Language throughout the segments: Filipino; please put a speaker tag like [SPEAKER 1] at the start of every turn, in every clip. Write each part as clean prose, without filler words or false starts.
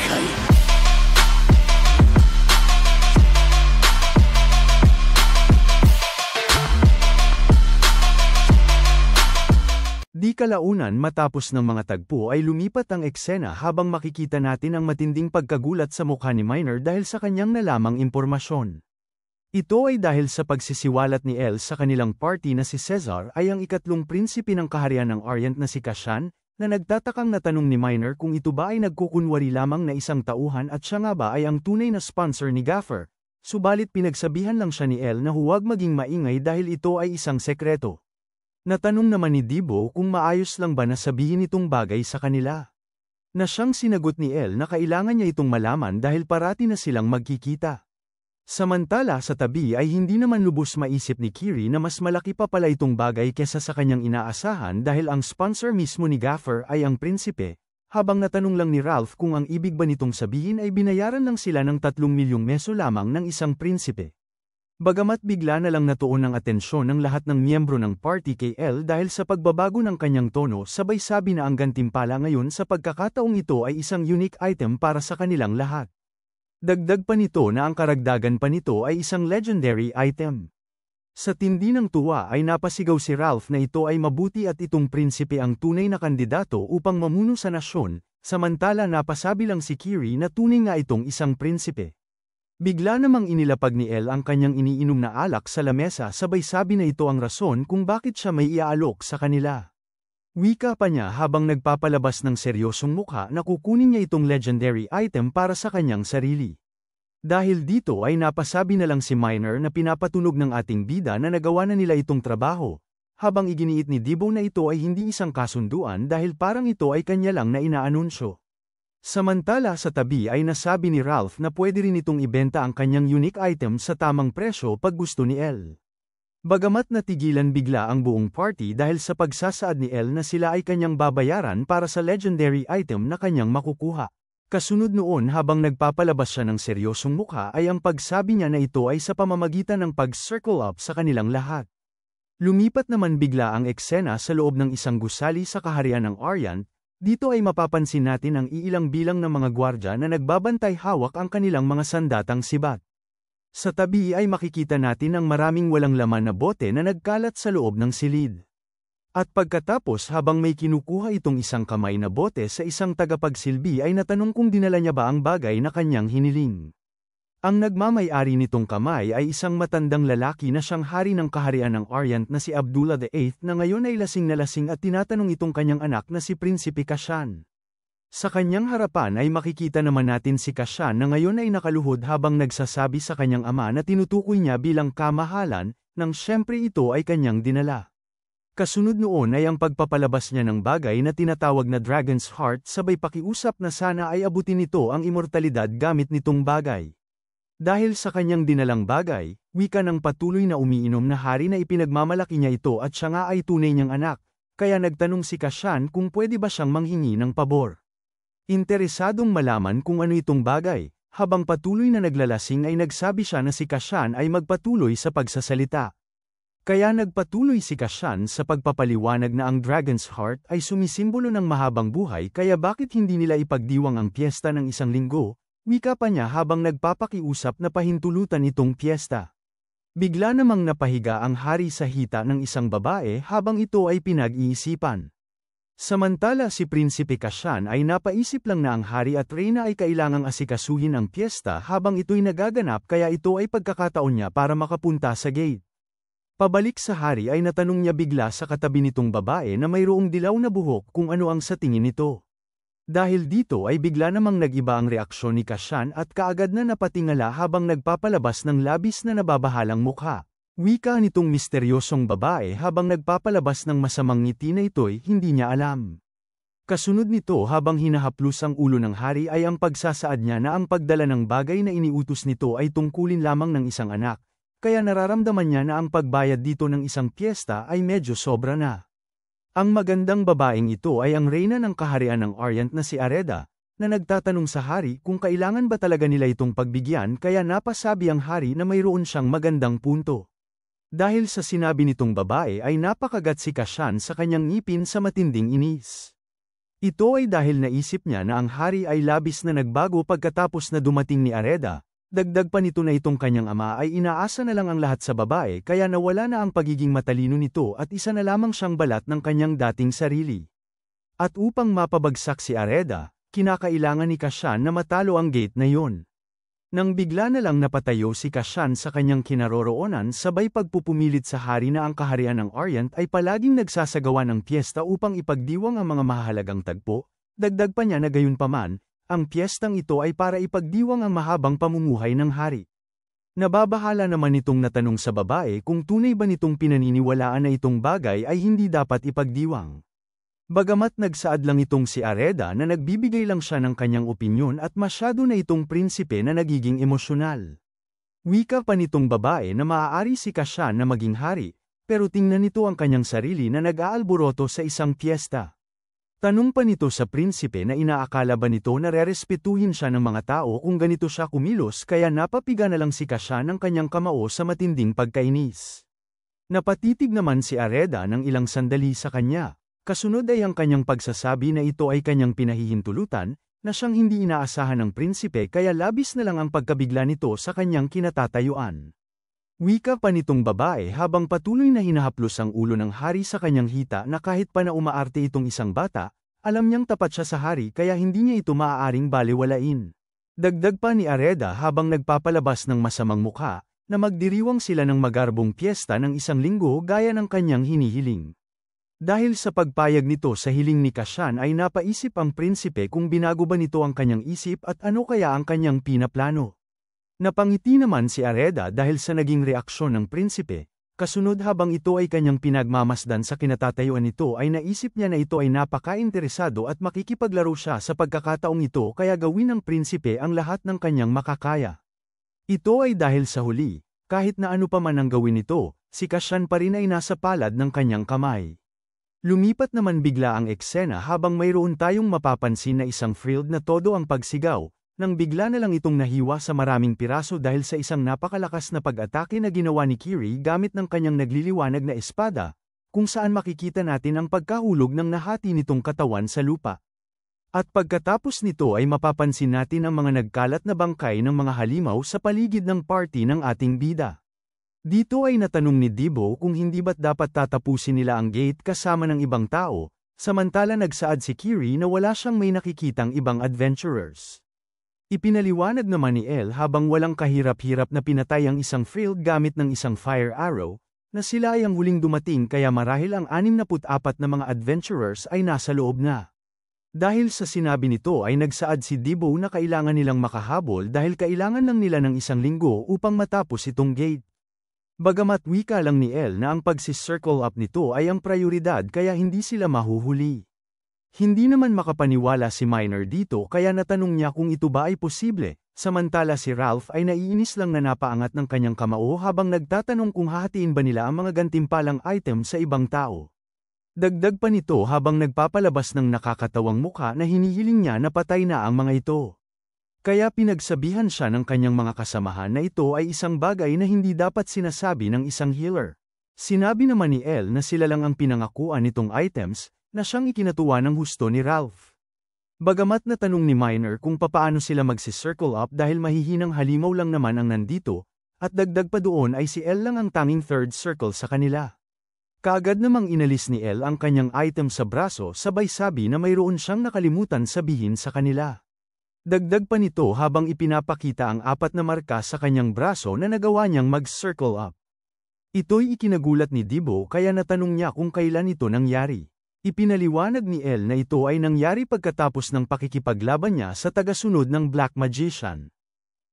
[SPEAKER 1] buhay.
[SPEAKER 2] Di kalaunan matapos ng mga tagpo ay lumipat ang eksena habang makikita natin ang matinding pagkagulat sa mukha ni Minor dahil sa kanyang nalamang impormasyon. Ito ay dahil sa pagsisiwalat ni Elle sa kanilang party na si Cesar ay ang ikatlong prinsipe ng kaharian ng Orient na si Kashan, na nagtatakang natanong ni Minor kung ito ba ay nagkukunwari lamang na isang tauhan at siya nga ba ay ang tunay na sponsor ni Gaffer, subalit pinagsabihan lang siya ni Elle na huwag maging maingay dahil ito ay isang sekreto. Natanong naman ni Debo kung maayos lang ba na sabihin itong bagay sa kanila. Na siyang sinagot ni Elle na kailangan niya itong malaman dahil parati na silang magkikita. Samantala sa tabi ay hindi naman lubos maisip ni Kiri na mas malaki pa pala itong bagay kesa sa kanyang inaasahan dahil ang sponsor mismo ni Gaffer ay ang prinsipe, habang natanong lang ni Ralph kung ang ibig ba nitong sabihin ay binayaran lang sila ng 3 milyong meso lamang ng isang prinsipe. Bagamat bigla na lang natuon ang atensyon ng lahat ng miyembro ng party kay Elle dahil sa pagbabago ng kanyang tono, sabay sabi na ang gantimpala ngayon sa pagkakataong ito ay isang unique item para sa kanilang lahat. Dagdag pa nito na ang karagdagan pa nito ay isang legendary item. Sa tindi ng tuwa ay napasigaw si Ralph na ito ay mabuti at itong prinsipe ang tunay na kandidato upang mamuno sa nasyon, samantala napasabi lang si Kiri na tunay nga itong isang prinsipe. Bigla namang inilapag ni Elle ang kanyang iniinom na alak sa lamesa, sabay sabi na ito ang rason kung bakit siya may iaalok sa kanila. Wika pa niya habang nagpapalabas ng seryosong mukha na kukunin niya itong legendary item para sa kanyang sarili. Dahil dito ay napasabi na lang si Minor na pinapatunog ng ating bida na nagawa na nila itong trabaho, habang iginiit ni Debo na ito ay hindi isang kasunduan dahil parang ito ay kanya lang na inaanunsyo. Samantala sa tabi ay nasabi ni Ralph na pwede rin itong ibenta ang kanyang unique item sa tamang presyo pag gusto ni Elle. Bagamat natigilan bigla ang buong party dahil sa pagsasaad ni Elle na sila ay kanyang babayaran para sa legendary item na kanyang makukuha. Kasunod noon habang nagpapalabas siya ng seryosong mukha ay ang pagsabi niya na ito ay sa pamamagitan ng pag-circle up sa kanilang lahat. Lumipat naman bigla ang eksena sa loob ng isang gusali sa kaharian ng Orient. Dito ay mapapansin natin ang iilang bilang ng mga gwardya na nagbabantay hawak ang kanilang mga sandatang sibat. Sa tabi ay makikita natin ang maraming walang laman na bote na nagkalat sa loob ng silid. At pagkatapos habang may kinukuha itong isang kamay na bote sa isang tagapagsilbi ay natanong kung dinala niya ba ang bagay na kanyang hiniling. Ang nagmamay-ari nitong kamay ay isang matandang lalaki na siyang hari ng kaharian ng Orient na si Abdullah VIII na ngayon ay lasing na lasing at tinatanong itong kanyang anak na si Prinsipe Kashan. Sa kanyang harapan ay makikita naman natin si Kashan na ngayon ay nakaluhod habang nagsasabi sa kanyang ama na tinutukoy niya bilang kamahalan, nang syempre ito ay kanyang dinala. Kasunod noon ay ang pagpapalabas niya ng bagay na tinatawag na Dragon's Heart, sabay pakiusap na sana ay abutin nito ang immortalidad gamit nitong bagay. Dahil sa kanyang dinalang bagay, wika ng patuloy na umiinom na hari na ipinagmamalaki niya ito at siya nga ay tunay niyang anak, kaya nagtanong si Kashan kung pwede ba siyang manghingi ng pabor. Interesadong malaman kung ano itong bagay, habang patuloy na naglalasing ay nagsabi siya na si Kashan ay magpatuloy sa pagsasalita. Kaya nagpatuloy si Kashan sa pagpapaliwanag na ang Dragon's Heart ay sumisimbolo ng mahabang buhay, kaya bakit hindi nila ipagdiwang ang piyesta ng 1 linggo? Wika pa niya habang nagpapakiusap na pahintulutan itong piyesta. Bigla namang napahiga ang hari sa hita ng isang babae habang ito ay pinag-iisipan. Samantala si Prinsipe Kashan ay napaisip lang na ang hari at reyna ay kailangang asikasuhin ang piyesta habang ito'y nagaganap, kaya ito ay pagkakataon niya para makapunta sa gate. Pabalik sa hari ay natanong niya bigla sa katabi nitong babae na mayroong dilaw na buhok kung ano ang sa tingin nito. Dahil dito ay bigla namang nag-iba ang reaksyon ni Kashan at kaagad na napatingala habang nagpapalabas ng labis na nababahalang mukha. Wika nitong misteryosong babae habang nagpapalabas ng masamang ngiti na ito'y hindi niya alam. Kasunod nito habang hinahaplos ang ulo ng hari ay ang pagsasaad niya na ang pagdala ng bagay na iniutos nito ay tungkulin lamang ng isang anak, kaya nararamdaman niya na ang pagbayad dito ng isang piyesta ay medyo sobra na. Ang magandang babaeng ito ay ang reyna ng kaharian ng Orient na si Areda, na nagtatanong sa hari kung kailangan ba talaga nila itong pagbigyan, kaya napasabi ang hari na mayroon siyang magandang punto. Dahil sa sinabi nitong babae ay napakagat si Kashan sa kanyang ngipin sa matinding inis. Ito ay dahil naisip niya na ang hari ay labis na nagbago pagkatapos na dumating ni Areda. Dagdag pa nito na itong kanyang ama ay inaasa na lang ang lahat sa babae kaya nawala na ang pagiging matalino nito at isa na lamang siyang balat ng kanyang dating sarili. At upang mapabagsak si Areda, kinakailangan ni Kashan na matalo ang gate na yon. Nang bigla na lang napatayo si Kashan sa kanyang kinaroroonan sabay pagpupumilit sa hari na ang kaharian ng Orient ay palaging nagsasagawa ng piyesta upang ipagdiwang ang mga mahalagang tagpo, dagdag pa niya na gayunpaman, ang piyestang ito ay para ipagdiwang ang mahabang pamumuhay ng hari. Nababahala naman nitong natanong sa babae kung tunay ba nitong pinaniniwalaan na itong bagay ay hindi dapat ipagdiwang. Bagamat nagsaad lang itong si Areda na nagbibigay lang siya ng kanyang opinyon at masyado na itong prinsipe na nagiging emosyonal. Wika pa nitong babae na maaari si Kashan na maging hari, pero tingnan nito ang kanyang sarili na nag-aalboroto sa isang piyesta. Tanong pa nito sa prinsipe na inaakala ba nito na rerespetuhin siya ng mga tao kung ganito siya kumilos kaya napapiga na lang si Kashan ng kanyang kamao sa matinding pagkainis. Napatitig naman si Areda ng ilang sandali sa kanya, kasunod ay ang kanyang pagsasabi na ito ay kanyang pinahihintulutan, na siyang hindi inaasahan ng prinsipe kaya labis na lang ang pagkabigla nito sa kanyang kinatatayuan. Wika pa nitong babae habang patuloy na hinahaplos ang ulo ng hari sa kanyang hita na kahit pa na umaarte itong isang bata, alam niyang tapat siya sa hari kaya hindi niya ito maaaring balewalain. Dagdag pa ni Areda habang nagpapalabas ng masamang mukha, na magdiriwang sila ng magarbong piyesta ng isang linggo gaya ng kanyang hinihiling. Dahil sa pagpayag nito sa hiling ni Kashan ay napaisip ang prinsipe kung binago ba nito ang kanyang isip at ano kaya ang kanyang pinaplano. Napangiti naman si Areda dahil sa naging reaksyon ng prinsipe, kasunod habang ito ay kanyang pinagmamasdan sa kinatatayuan nito ay naisip niya na ito ay napaka-interesado at makikipaglaro siya sa pagkakataong ito kaya gawin ng prinsipe ang lahat ng kanyang makakaya. Ito ay dahil sa huli, kahit na ano pa man ang gawin nito, si Kashan pa rin ay nasa palad ng kanyang kamay. Lumipat naman bigla ang eksena habang mayroon tayong mapapansin na isang frilled na todo ang pagsigaw, nang bigla na lang itong nahiwa sa maraming piraso dahil sa isang napakalakas na pag-atake na ginawa ni Kiri gamit ng kanyang nagliliwanag na espada, kung saan makikita natin ang pagkahulog ng nahati nitong katawan sa lupa. At pagkatapos nito ay mapapansin natin ang mga nagkalat na bangkay ng mga halimaw sa paligid ng party ng ating bida. Dito ay natanong ni Dibo kung hindi ba't dapat tatapusin nila ang gate kasama ng ibang tao, samantala nagsaad si Kiri na wala siyang may nakikitang ibang adventurers. Ipinaliwanag naman ni El habang walang kahirap-hirap na pinatay ang isang frilled gamit ng isang fire arrow, na sila ay ang huling dumating kaya marahil ang 64 na mga adventurers ay nasa loob na. Dahil sa sinabi nito ay nagsaad si Dibo na kailangan nilang makahabol dahil kailangan lang nila ng isang linggo upang matapos itong gate. Bagamat wika lang ni El na ang pagsi-circle up nito ay ang prioridad kaya hindi sila mahuhuli. Hindi naman makapaniwala si Minor dito kaya natanong niya kung ito ba ay posible, samantala si Ralph ay naiinis lang na napaangat ng kanyang kamao habang nagtatanong kung hahatiin ba nila ang mga gantimpalang item sa ibang tao. Dagdag pa nito habang nagpapalabas ng nakakatawang mukha na hinihiling niya na patay na ang mga ito. Kaya pinagsabihan siya ng kanyang mga kasamahan na ito ay isang bagay na hindi dapat sinasabi ng isang healer. Sinabi naman ni El na sila lang ang pinangakuan nitong items, na siyang ikinatuwa ng husto ni Ralph. Bagamat natanong ni Minor kung papaano sila magsi-circle up dahil mahihinang halimaw lang naman ang nandito, at dagdag pa doon ay si El lang ang tanging third circle sa kanila. Kaagad namang inalis ni El ang kanyang item sa braso sabay sabi na mayroon siyang nakalimutan sabihin sa kanila. Dagdag pa nito habang ipinapakita ang 4 na marka sa kanyang braso na nagawa niyang mag-circle up. Ito'y ikinagulat ni Dibo kaya natanong niya kung kailan ito nangyari. Ipinaliwanag ni El na ito ay nangyari pagkatapos ng pakikipaglaban niya sa tagasunod ng Black Magician.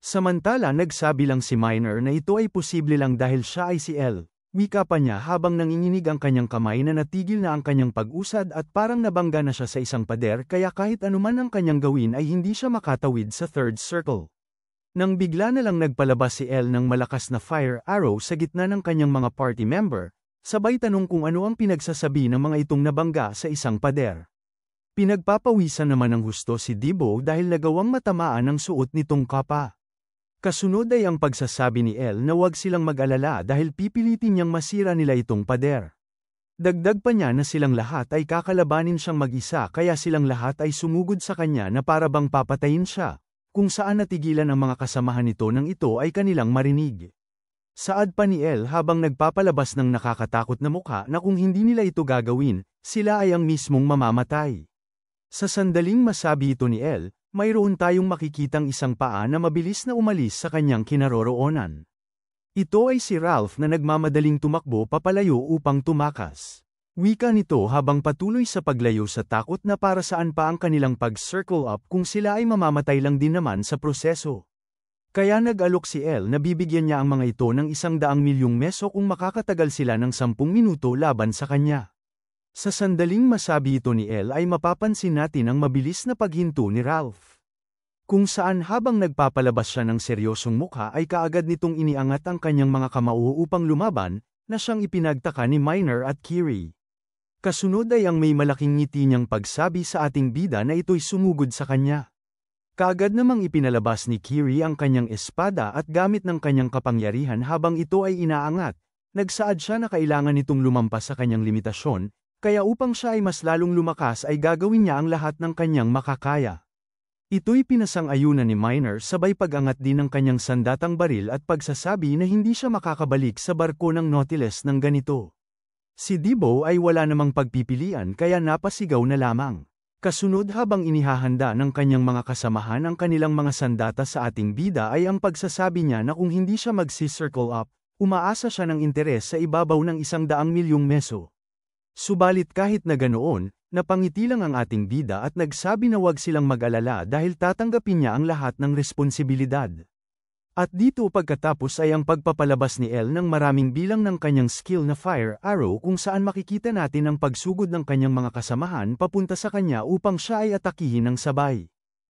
[SPEAKER 2] Samantala nagsabi lang si Minor na ito ay posible lang dahil siya ay si El, wika pa niya habang nanginginig ang kanyang kamay na natigil na ang kanyang pag-usad at parang nabangga na siya sa isang pader kaya kahit anuman ang kanyang gawin ay hindi siya makatawid sa third circle. Nang bigla na lang nagpalabas si El ng malakas na fire arrow sa gitna ng kanyang mga party member, sabay tanong kung ano ang pinagsasabi ng mga itong nabangga sa isang pader. Pinagpapawisan naman ng husto si Dibo dahil nagawang matamaan ang suot nitong kapa. Kasunod ay ang pagsasabi ni El na huwag silang mag-alala dahil pipilitin niyang masira nila itong pader. Dagdag pa niya na silang lahat ay kakalabanin siyang mag-isa kaya silang lahat ay sumugod sa kanya na para bang papatayin siya, kung saan natigilan ang mga kasamahan nito nang ito ay kanilang marinig. Saad pa ni El habang nagpapalabas ng nakakatakot na mukha na kung hindi nila ito gagawin, sila ay ang mismong mamamatay. Sa sandaling masabi ito ni El, mayroon tayong makikitang isang paa na mabilis na umalis sa kanyang kinaroroonan. Ito ay si Ralph na nagmamadaling tumakbo papalayo upang tumakas. Wika nito habang patuloy sa paglayo sa takot na para saan pa ang kanilang pag-circle up kung sila ay mamamatay lang din naman sa proseso. Kaya nag-alok si El na bibigyan niya ang mga ito ng 100,000,000 meso kung makakatagal sila ng 10 minuto laban sa kanya. Sa sandaling masabi ito ni El ay mapapansin natin ang mabilis na paghinto ni Ralph. Kung saan habang nagpapalabas siya ng seryosong mukha ay kaagad nitong iniangat ang kanyang mga kamao upang lumaban, na siyang ipinagtaka ni Miner at Kiri. Kasunod ay ang may malaking ngiti niyang pagsabi sa ating bida na ito'y sumugod sa kanya. Kaagad namang ipinalabas ni Kiri ang kanyang espada at gamit ng kanyang kapangyarihan habang ito ay inaangat, nagsaad siya na kailangan nitong lumampas sa kanyang limitasyon, kaya upang siya ay mas lalong lumakas ay gagawin niya ang lahat ng kanyang makakaya. Ito'y pinasang-ayunan ni Miner sabay pag-angat din ng kanyang sandatang baril at pagsasabi na hindi siya makakabalik sa barko ng Nautilus ng ganito. Si Debo ay wala namang pagpipilian kaya napasigaw na lamang. Kasunod habang inihahanda ng kanyang mga kasamahan ang kanilang mga sandata sa ating bida ay ang pagsasabi niya na kung hindi siya magsi-circle up, umaasa siya ng interes sa ibabaw ng 100,000,000 meso. Subalit kahit na ganoon, napangiti lang ang ating bida at nagsabi na huwag silang mag-alala dahil tatanggapin niya ang lahat ng responsibilidad. At dito pagkatapos ay ang pagpapalabas ni El ng maraming bilang ng kanyang skill na fire arrow kung saan makikita natin ang pagsugod ng kanyang mga kasamahan papunta sa kanya upang siya ay atakihin ng sabay.